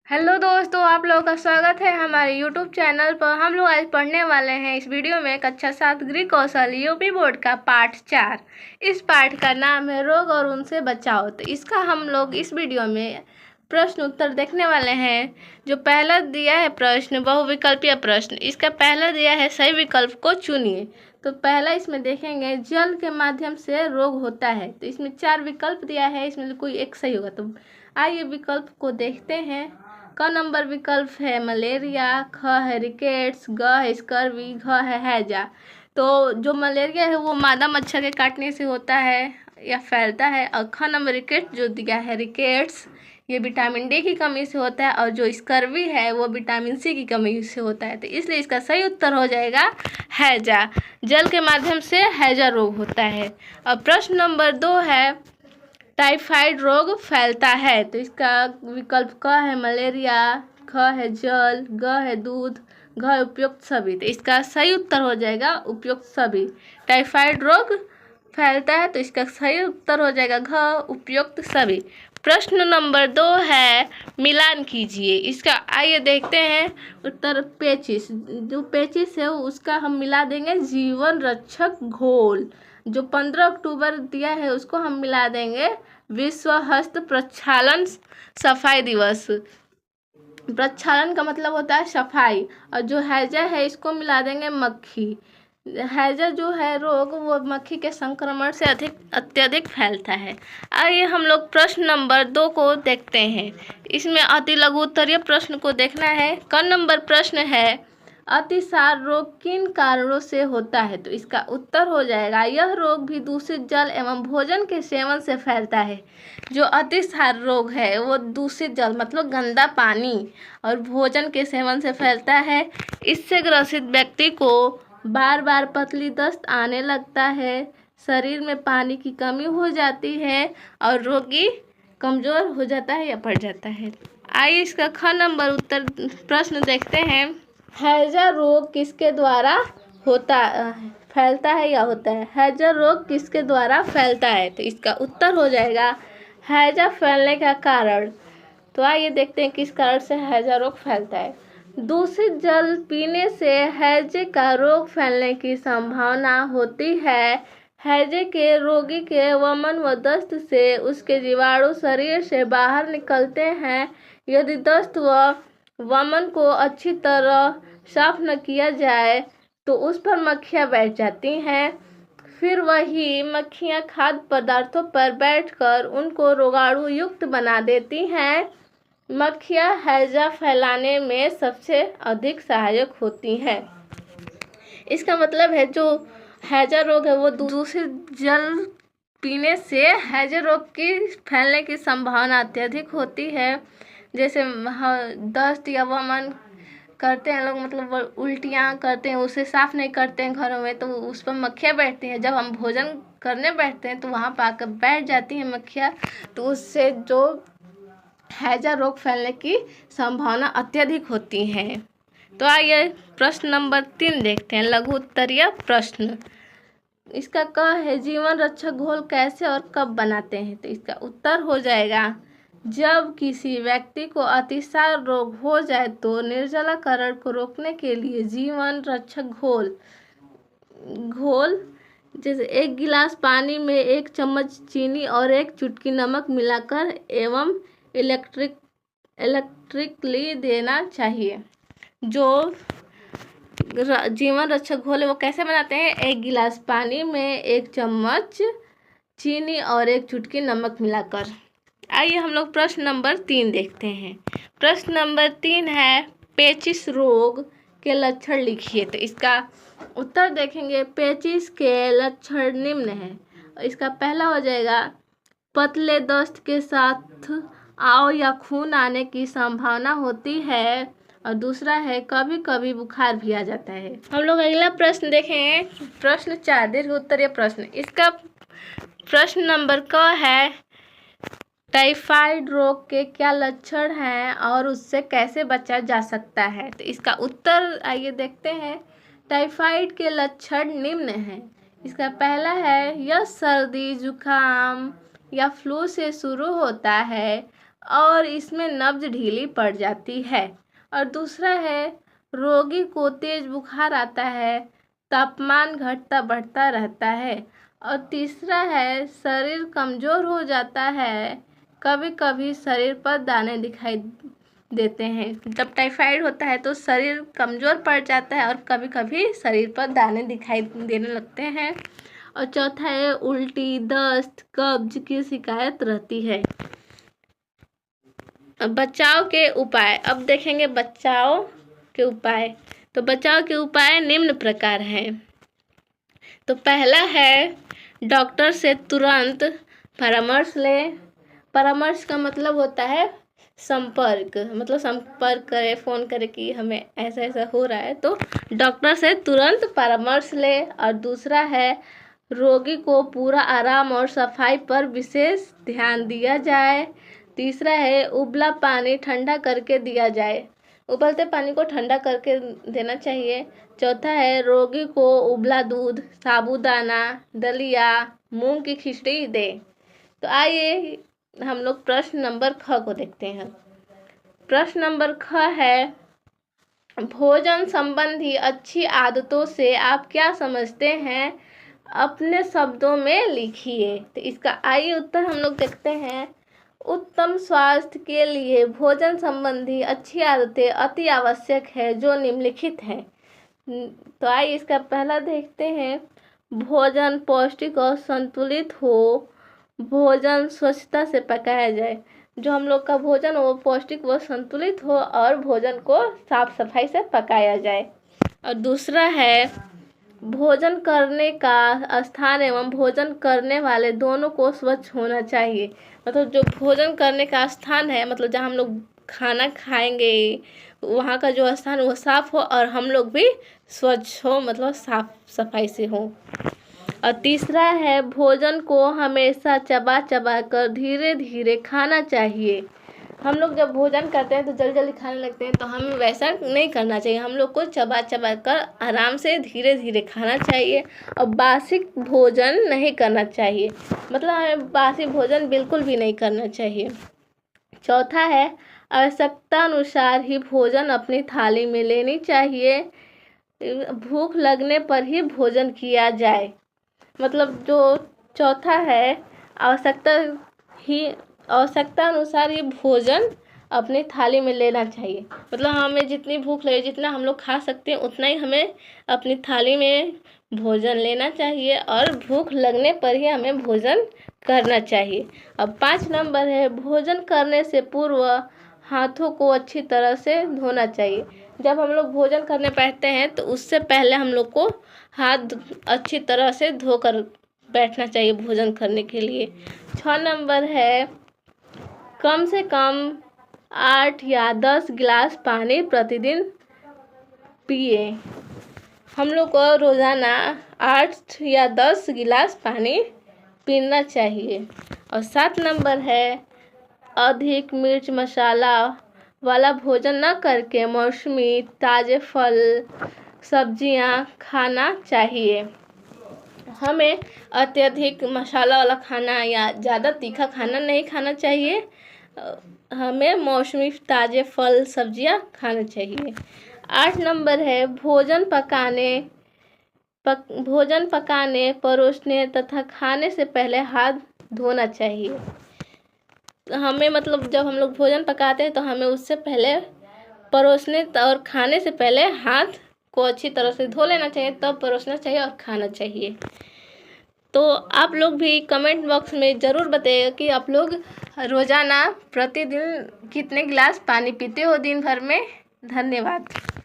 Hello दोस्तों, आप लोगों का स्वागत है हमारे यूट्यूब चैनल पर। हम लोग आज पढ़ने वाले हैं इस वीडियो में कक्षा 7 गृह कौशल यूपी बोर्ड का पाठ 4। इस पाठ का नाम है रोग और उनसे बचाव। तो इसका हम लोग इस वीडियो में प्रश्न उत्तर देखने वाले हैं। जो पहला दिया है प्रश्न बहुविकल्पीय प्रश्न, इसका पहला दिया है सही विकल्प को चुनिए। तो पहला इसमें देखेंगे जल के माध्यम से रोग होता है। तो इसमें 4 विकल्प दिया है, इसमें कोई एक सही होगा। तो आइए विकल्प को देखते हैं। क नंबर विकल्प है मलेरिया, ख है रिकेट्स, ग है स्कर्वी, घ है हैजा। तो जो मलेरिया है वो मादा मच्छर के काटने से होता है या फैलता है। और ख नंबर रिकेट जो दिया है रिकेट्स, ये विटामिन डी की कमी से होता है। और जो स्कर्वी है वो विटामिन सी की कमी से होता है। तो इसलिए इसका सही उत्तर हो जाएगा हैजा। जल के माध्यम से हैजा रोग होता है। और प्रश्न नंबर 2 है टाइफाइड रोग फैलता है। तो इसका विकल्प क है मलेरिया, ख है जल, ग है दूध, घ है उपयुक्त सभी। तो इसका सही उत्तर हो जाएगा उपयुक्त सभी। टाइफाइड रोग फैलता है तो इसका सही उत्तर हो जाएगा घ उपयुक्त सभी। प्रश्न नंबर 2 है मिलान कीजिए। इसका आइए देखते हैं उत्तर। पेचिस, जो पेचिस है उसका हम मिला देंगे जीवन रक्षक घोल। जो 15 अक्टूबर दिया है उसको हम मिला देंगे विश्व हस्त प्रक्षालन सफाई दिवस। प्रक्षालन का मतलब होता है सफाई। और जो हैजा है इसको मिला देंगे मक्खी। हैजा जो है रोग वो मक्खी के संक्रमण से अत्यधिक फैलता है। आइए हम लोग प्रश्न नंबर 2 को देखते हैं। इसमें अति लघु उत्तरीय प्रश्न को देखना है। क नंबर प्रश्न है अतिसार रोग किन कारणों से होता है। तो इसका उत्तर हो जाएगा यह रोग भी दूषित जल एवं भोजन के सेवन से फैलता है। जो अतिसार रोग है वो दूषित जल मतलब गंदा पानी और भोजन के सेवन से फैलता है। इससे ग्रसित व्यक्ति को बार बार पतली दस्त आने लगता है, शरीर में पानी की कमी हो जाती है और रोगी कमजोर हो जाता है या पड़ जाता है। आइए इसका ख नंबर उत्तर प्रश्न देखते हैं। हैजा रोग किसके द्वारा होता फैलता है या होता है। हैजा रोग किसके द्वारा फैलता है। तो इसका उत्तर हो जाएगा हैजा फैलने का कारण। तो आइए देखते हैं किस कारण से हैजा रोग फैलता है। दूषित जल पीने से हैजे का रोग फैलने की संभावना होती है। हैजे के रोगी के वमन व दस्त से उसके जीवाणु शरीर से बाहर निकलते हैं। यदि दस्त व वमन को अच्छी तरह साफ न किया जाए तो उस पर मक्खियाँ बैठ जाती हैं। फिर वही मक्खियाँ खाद्य पदार्थों पर बैठकर उनको रोगाणु युक्त बना देती हैं। मक्खियाँ हैजा फैलाने में सबसे अधिक सहायक होती हैं। इसका मतलब है जो हैजा रोग है वो दूषित जल पीने से हैजा रोग की फैलने की संभावना अत्यधिक होती है। जैसे दस्त या वमन करते हैं लोग, मतलब उल्टियाँ करते हैं, उसे साफ नहीं करते हैं घरों में, तो उस पर मक्खियाँ बैठती हैं। जब हम भोजन करने बैठते हैं तो वहाँ पर आकर बैठ जाती हैं मक्खियाँ, तो उससे जो हैजा रोग फैलने की संभावना अत्यधिक होती है। तो आइए प्रश्न नंबर 3 देखते हैं, लघु उत्तरीय प्रश्न। इसका क है जीवन रक्षक घोल कैसे और कब बनाते हैं। तो इसका उत्तर हो जाएगा जब किसी व्यक्ति को अतिसार रोग हो जाए तो निर्जलीकरण को रोकने के लिए जीवन रक्षक घोल जैसे 1 गिलास पानी में 1 चम्मच चीनी और 1 चुटकी नमक मिलाकर एवं इलेक्ट्रिकली देना चाहिए। जो जीवन रक्षक घोल है वो कैसे बनाते हैं। 1 गिलास पानी में 1 चम्मच चीनी और 1 चुटकी नमक मिलाकर। आइए हम लोग प्रश्न नंबर 3 देखते हैं। प्रश्न नंबर 3 है पेचिस रोग के लक्षण लिखिए। तो इसका उत्तर देखेंगे। पेचिस के लक्षण निम्न हैं। इसका पहला हो जाएगा पतले दस्त के साथ आव या खून आने की संभावना होती है। और दूसरा है कभी कभी बुखार भी आ जाता है। हम लोग अगला प्रश्न देखेंगे। प्रश्न 4 दीर्घ उत्तरीय प्रश्न। इसका प्रश्न नंबर क है टाइफाइड रोग के क्या लक्षण हैं और उससे कैसे बचा जा सकता है। तो इसका उत्तर आइए देखते हैं। टाइफाइड के लक्षण निम्न हैं। इसका पहला है यह सर्दी जुकाम या फ्लू से शुरू होता है और इसमें नब्ज ढीली पड़ जाती है। और दूसरा है रोगी को तेज बुखार आता है, तापमान घटता बढ़ता रहता है। और तीसरा है शरीर कमज़ोर हो जाता है, कभी कभी शरीर पर दाने दिखाई देते हैं। जब टाइफाइड होता है तो शरीर कमज़ोर पड़ जाता है और कभी कभी शरीर पर दाने दिखाई देने लगते हैं। और चौथा है उल्टी, दस्त, कब्ज की शिकायत रहती है। बचाव के उपाय अब देखेंगे। बचाव के उपाय, तो बचाव के उपाय निम्न प्रकार हैं। तो पहला है डॉक्टर से तुरंत परामर्श लें। परामर्श का मतलब होता है संपर्क, मतलब संपर्क करें, फ़ोन करें कि हमें ऐसा ऐसा हो रहा है, तो डॉक्टर से तुरंत परामर्श लें। और दूसरा है रोगी को पूरा आराम और सफाई पर विशेष ध्यान दिया जाए। तीसरा है उबला पानी ठंडा करके दिया जाए, उबलते पानी को ठंडा करके देना चाहिए। चौथा है रोगी को उबला दूध, साबूदाना, दलिया, मूंग की खिचड़ी दे। तो आइए हम लोग प्रश्न नंबर ख को देखते हैं। प्रश्न नंबर ख है भोजन संबंधी अच्छी आदतों से आप क्या समझते हैं, अपने शब्दों में लिखिए। तो इसका आइए उत्तर हम लोग देखते हैं। उत्तम स्वास्थ्य के लिए भोजन संबंधी अच्छी आदतें अति आवश्यक है जो निम्नलिखित हैं। तो आइए इसका पहला देखते हैं। भोजन पौष्टिक और संतुलित हो, भोजन स्वच्छता से पकाया जाए। जो हम लोग का भोजन वो पौष्टिक व संतुलित हो और भोजन को साफ सफाई से पकाया जाए। और दूसरा है भोजन करने का स्थान एवं भोजन करने वाले दोनों को स्वच्छ होना चाहिए। मतलब जो भोजन करने का स्थान है, मतलब जहाँ हम लोग खाना खाएंगे वहाँ का जो स्थान वो साफ हो और हम लोग भी स्वच्छ हो, मतलब साफ सफाई से हो। और तीसरा है भोजन को हमेशा चबा चबा कर धीरे धीरे खाना चाहिए। हम लोग जब भोजन करते हैं तो जल्दी जल्दी खाने लगते हैं, तो हमें वैसा नहीं करना चाहिए। हम लोग को चबा चबा कर आराम से धीरे धीरे खाना चाहिए और बासी भोजन नहीं करना चाहिए, मतलब हमें बासी भोजन बिल्कुल भी नहीं करना चाहिए। चौथा है आवश्यकता अनुसार ही भोजन अपनी थाली में लेनी चाहिए, भूख लगने पर ही भोजन किया जाए। मतलब जो चौथा है आवश्यकता अनुसार ही भोजन अपनी थाली में लेना चाहिए, मतलब हमें जितनी भूख लगे, जितना हम लोग खा सकते हैं उतना ही हमें अपनी थाली में भोजन लेना चाहिए और भूख लगने पर ही हमें भोजन करना चाहिए। अब 5 नंबर है भोजन करने से पूर्व हाथों को अच्छी तरह से धोना चाहिए। जब हम लोग भोजन करने बैठते हैं तो उससे पहले हम लोग को हाथ अच्छी तरह से धोकर बैठना चाहिए भोजन करने के लिए। 6 नंबर है कम से कम 8 या 10 गिलास पानी प्रतिदिन पिए। हम लोग को रोज़ाना 8 या 10 गिलास पानी पीना चाहिए। और 7 नंबर है अधिक मिर्च मसाला वाला भोजन न करके मौसमी ताज़े फल सब्जियां खाना चाहिए। हमें अत्यधिक मसाला वाला खाना या ज़्यादा तीखा खाना नहीं खाना चाहिए, हमें मौसमी ताज़े फल सब्जियां खाना चाहिए। 8 नंबर है भोजन पकाने, परोसने तथा खाने से पहले हाथ धोना चाहिए। हमें मतलब जब हम लोग भोजन पकाते हैं तो हमें उससे पहले परोसने और खाने से पहले हाथ को अच्छी तरह से धो लेना चाहिए, तब परोसना चाहिए और खाना चाहिए। तो आप लोग भी कमेंट बॉक्स में ज़रूर बताइएगा कि आप लोग रोज़ाना प्रतिदिन कितने गिलास पानी पीते हो दिन भर में। धन्यवाद।